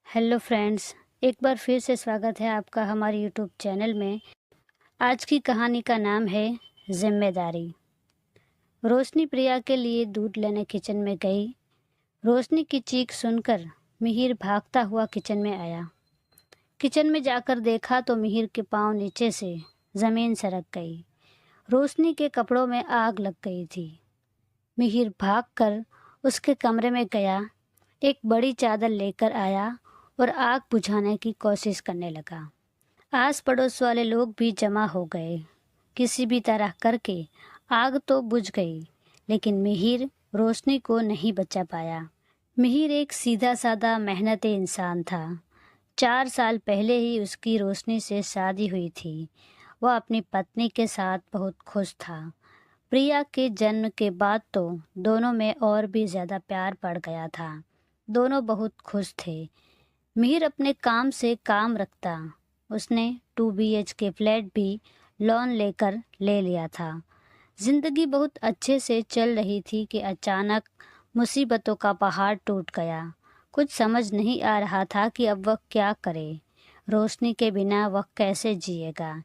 Hello friends, एक बार फिर से स्वागत है आपका हमारे यूट्यूब चैनल में। आज की कहानी का नाम है जिम्मेदारी। रोशनी प्रिया के लिए दूध लेने किचन में गई। रोशनी की चीख सुनकर मिहिर भागता हुआ किचन में आया। किचन में जाकर देखा तो मिहिर के पांव नीचे से ज़मीन सरक गई। रोशनी के कपड़ों में आग लग गई थी। मिहिर भागकर उसके कमरे में गया, एक बड़ी चादर लेकर आया और आग बुझाने की कोशिश करने लगा। आस पड़ोस वाले लोग भी जमा हो गए। किसी भी तरह करके आग तो बुझ गई, लेकिन मिहिर रोशनी को नहीं बचा पाया। मिहिर एक सीधा साधा मेहनती इंसान था। 4 साल पहले ही उसकी रोशनी से शादी हुई थी। वह अपनी पत्नी के साथ बहुत खुश था। प्रिया के जन्म के बाद तो दोनों में और भी ज़्यादा प्यार बढ़ गया था। दोनों बहुत खुश थे। मिहिर अपने काम से काम रखता। उसने 2 BHK फ्लैट भी लोन लेकर ले लिया था। जिंदगी बहुत अच्छे से चल रही थी कि अचानक मुसीबतों का पहाड़ टूट गया। कुछ समझ नहीं आ रहा था कि अब वह क्या करे। रोशनी के बिना वह कैसे जिएगा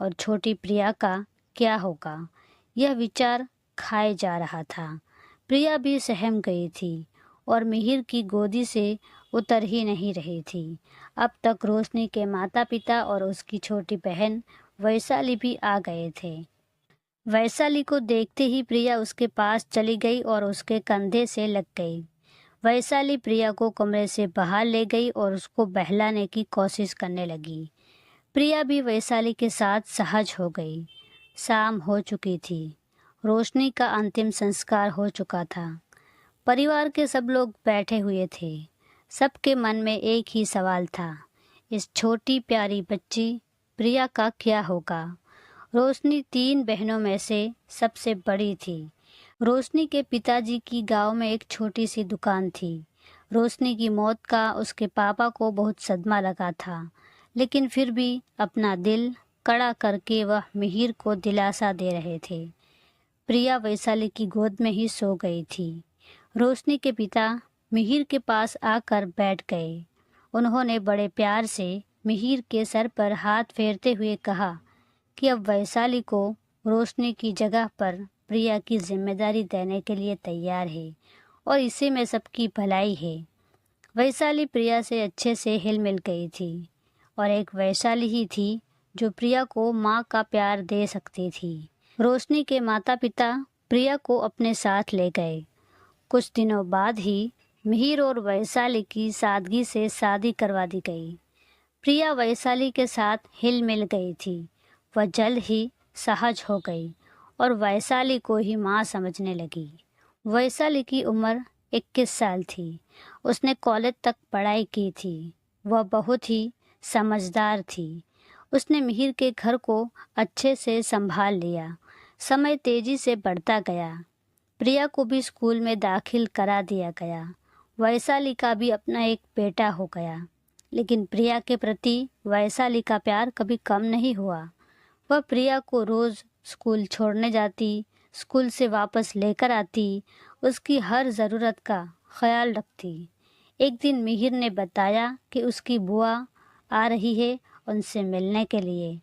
और छोटी प्रिया का क्या होगा, यह विचार खाए जा रहा था। प्रिया भी सहम गई थी और मिहिर की गोदी से उतर ही नहीं रही थी। अब तक रोशनी के माता पिता और उसकी छोटी बहन वैशाली भी आ गए थे। वैशाली को देखते ही प्रिया उसके पास चली गई और उसके कंधे से लग गई। वैशाली प्रिया को कमरे से बाहर ले गई और उसको बहलाने की कोशिश करने लगी। प्रिया भी वैशाली के साथ सहज हो गई। शाम हो चुकी थी। रोशनी का अंतिम संस्कार हो चुका था। परिवार के सब लोग बैठे हुए थे। सबके मन में एक ही सवाल था, इस छोटी प्यारी बच्ची प्रिया का क्या होगा। रोशनी 3 बहनों में से सबसे बड़ी थी। रोशनी के पिताजी की गांव में एक छोटी सी दुकान थी। रोशनी की मौत का उसके पापा को बहुत सदमा लगा था, लेकिन फिर भी अपना दिल कड़ा करके वह मिहिर को दिलासा दे रहे थे। प्रिया वैशाली की गोद में ही सो गई थी। रोशनी के पिता मिहिर के पास आकर बैठ गए। उन्होंने बड़े प्यार से मिहिर के सर पर हाथ फेरते हुए कहा कि अब वैशाली को रोशनी की जगह पर प्रिया की जिम्मेदारी देने के लिए तैयार है और इसी में सबकी भलाई है। वैशाली प्रिया से अच्छे से हिल मिल गई थी और एक वैशाली ही थी जो प्रिया को माँ का प्यार दे सकती थी। रोशनी के माता पिता प्रिया को अपने साथ ले गए। कुछ दिनों बाद ही मिहिर और वैशाली की सादगी से शादी करवा दी गई। प्रिया वैशाली के साथ हिल मिल गई थी। वह जल्द ही सहज हो गई और वैशाली को ही माँ समझने लगी। वैशाली की उम्र 21 साल थी। उसने कॉलेज तक पढ़ाई की थी। वह बहुत ही समझदार थी। उसने मिहिर के घर को अच्छे से संभाल लिया। समय तेजी से बढ़ता गया। प्रिया को भी स्कूल में दाखिल करा दिया गया। वैशाली का भी अपना एक बेटा हो गया, लेकिन प्रिया के प्रति वैशाली का प्यार कभी कम नहीं हुआ। वह प्रिया को रोज़ स्कूल छोड़ने जाती, स्कूल से वापस लेकर आती, उसकी हर ज़रूरत का ख्याल रखती। एक दिन मिहिर ने बताया कि उसकी बुआ आ रही है उनसे मिलने के लिए।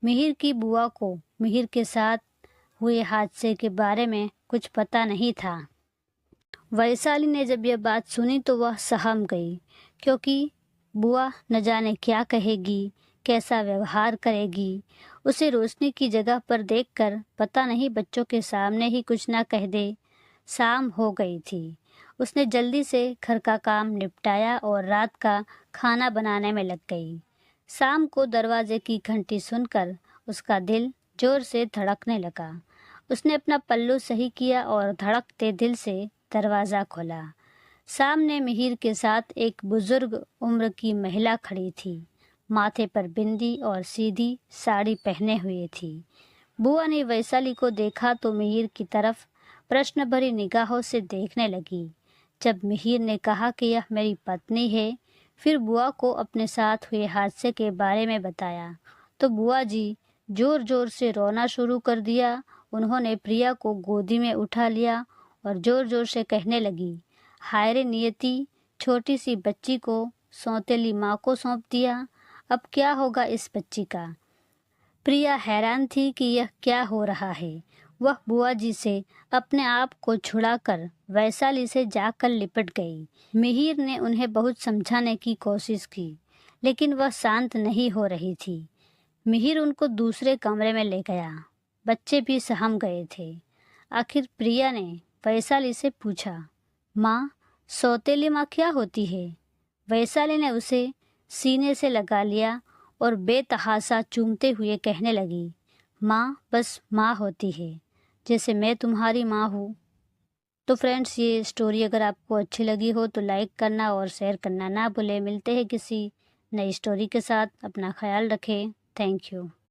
मिहिर की बुआ को मिहिर के साथ हुए हादसे के बारे में कुछ पता नहीं था। वैशाली ने जब यह बात सुनी तो वह सहम गई, क्योंकि बुआ न जाने क्या कहेगी, कैसा व्यवहार करेगी। उसे रोशनी की जगह पर देखकर पता नहीं बच्चों के सामने ही कुछ ना कह दे। शाम हो गई थी। उसने जल्दी से घर का काम निपटाया और रात का खाना बनाने में लग गई। शाम को दरवाजे की घंटी सुनकर उसका दिल जोर से धड़कने लगा। उसने अपना पल्लू सही किया और धड़कते दिल से दरवाज़ा खोला। सामने मिहिर के साथ एक बुजुर्ग उम्र की महिला खड़ी थी। माथे पर बिंदी और सीधी साड़ी पहने हुए थी। बुआ ने वैशाली को देखा तो मिहिर की तरफ प्रश्न भरी निगाहों से देखने लगी। जब मिहिर ने कहा कि यह मेरी पत्नी है, फिर बुआ को अपने साथ हुए हादसे के बारे में बताया, तो बुआ जी जोर जोर से रोना शुरू कर दिया। उन्होंने प्रिया को गोदी में उठा लिया और जोर जोर से कहने लगी, हाय रे नियति, छोटी सी बच्ची को सौतेली माँ को सौंप दिया। अब क्या होगा इस बच्ची का? प्रिया हैरान थी कि यह क्या हो रहा है। वह बुआ जी से अपने आप को छुड़ाकर वैशाली से जाकर लिपट गई। मिहिर ने उन्हें बहुत समझाने की कोशिश की, लेकिन वह शांत नहीं हो रही थी। मिहिर उनको दूसरे कमरे में ले गया। बच्चे भी सहम गए थे। आखिर प्रिया ने वैशाली से पूछा, माँ, सौतेली माँ क्या होती है? वैशाली ने उसे सीने से लगा लिया और बेतहासा चूमते हुए कहने लगी, माँ बस माँ होती है, जैसे मैं तुम्हारी माँ हूँ। तो फ्रेंड्स, ये स्टोरी अगर आपको अच्छी लगी हो तो लाइक करना और शेयर करना ना भूलें। मिलते हैं किसी नई स्टोरी के साथ। अपना ख्याल रखें। Thank you.